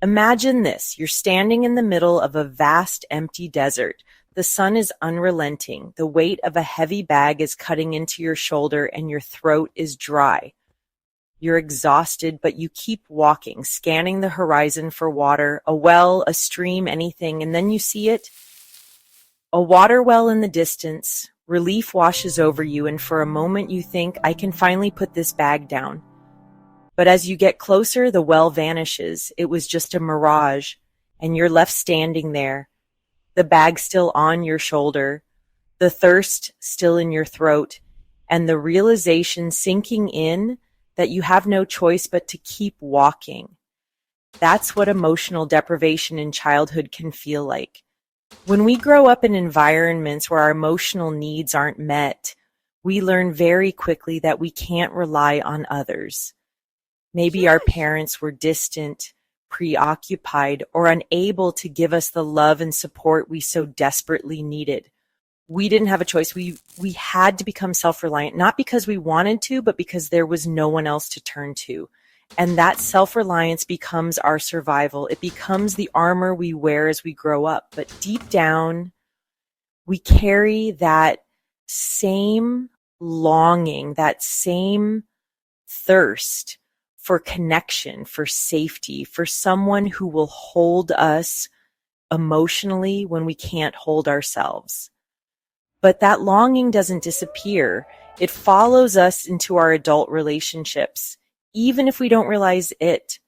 Imagine this. You're standing in the middle of a vast empty desert. The sun is unrelenting. The weight of a heavy bag is cutting into your shoulder and your throat is dry. You're exhausted, but you keep walking, scanning the horizon for water, a well, a stream, anything, and then you see it. A water well in the distance. Relief washes over you, and for a moment you think, I can finally put this bag down. But as you get closer, the well vanishes. It was just a mirage, and you're left standing there, the bag still on your shoulder, the thirst still in your throat, and the realization sinking in that you have no choice but to keep walking. That's what emotional deprivation in childhood can feel like. When we grow up in environments where our emotional needs aren't met, we learn very quickly that we can't rely on others. Maybe our parents were distant, preoccupied, or unable to give us the love and support we so desperately needed. We didn't have a choice. We had to become self-reliant, not because we wanted to, but because there was no one else to turn to. And that self-reliance becomes our survival. It becomes the armor we wear as we grow up. But deep down, we carry that same longing, that same thirst for connection, for safety, for someone who will hold us emotionally when we can't hold ourselves. But that longing doesn't disappear. It follows us into our adult relationships, even if we don't realize it.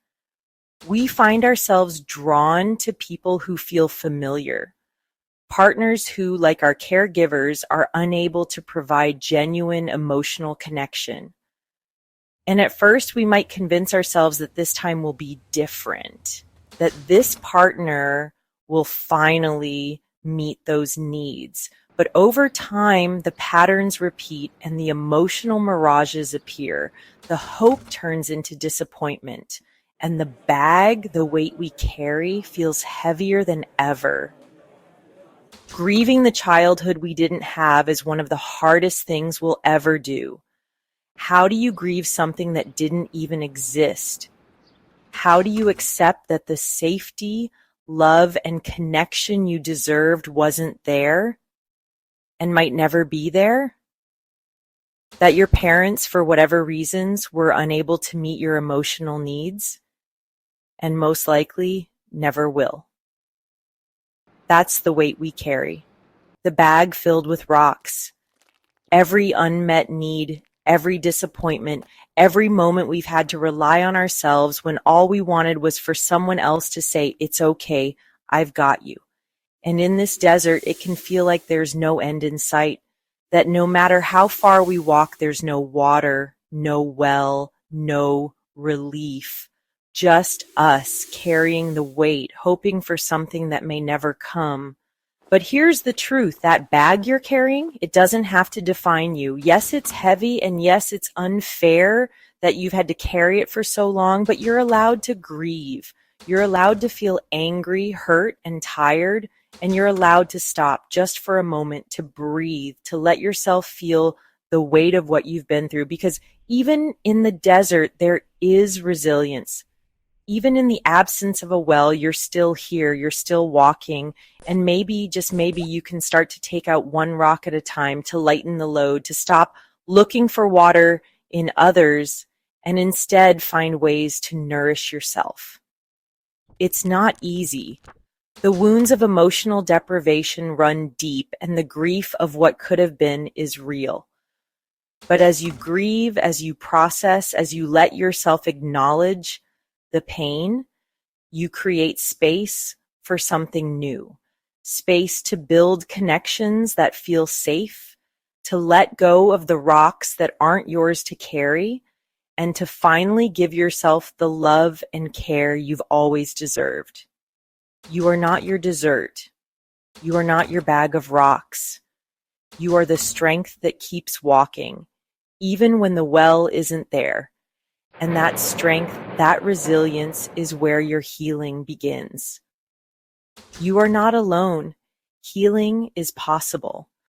We find ourselves drawn to people who feel familiar, partners who, like our caregivers, are unable to provide genuine emotional connection. And at first, we might convince ourselves that this time will be different, that this partner will finally meet those needs. But over time, the patterns repeat and the emotional mirages appear. The hope turns into disappointment, and the bag, the weight we carry, feels heavier than ever. Grieving the childhood we didn't have is one of the hardest things we'll ever do. How do you grieve something that didn't even exist? How do you accept that the safety, love, and connection you deserved wasn't there and might never be there? That your parents, for whatever reasons, were unable to meet your emotional needs and most likely never will. That's the weight we carry. The bag filled with rocks. Every unmet need, every disappointment, every moment we've had to rely on ourselves when all we wanted was for someone else to say, it's okay, I've got you. And in this desert, it can feel like there's no end in sight, that no matter how far we walk, there's no water, no well, no relief. Just us carrying the weight, hoping for something that may never come. But here's the truth, that bag you're carrying, it doesn't have to define you. Yes, it's heavy, and yes, it's unfair that you've had to carry it for so long, but you're allowed to grieve. You're allowed to feel angry, hurt, and tired, and you're allowed to stop just for a moment, to breathe, to let yourself feel the weight of what you've been through. Because even in the desert, there is resilience. Even in the absence of a well, you're still here, you're still walking, and maybe, just maybe, you can start to take out one rock at a time to lighten the load, to stop looking for water in others and instead find ways to nourish yourself. It's not easy. The wounds of emotional deprivation run deep, and the grief of what could have been is real. But as you grieve, as you process, as you let yourself acknowledge the pain, you create space for something new, space to build connections that feel safe, to let go of the rocks that aren't yours to carry, and to finally give yourself the love and care you've always deserved. You are not your dessert. You are not your bag of rocks. You are the strength that keeps walking, even when the well isn't there. And that strength, that resilience is where your healing begins. You are not alone. Healing is possible.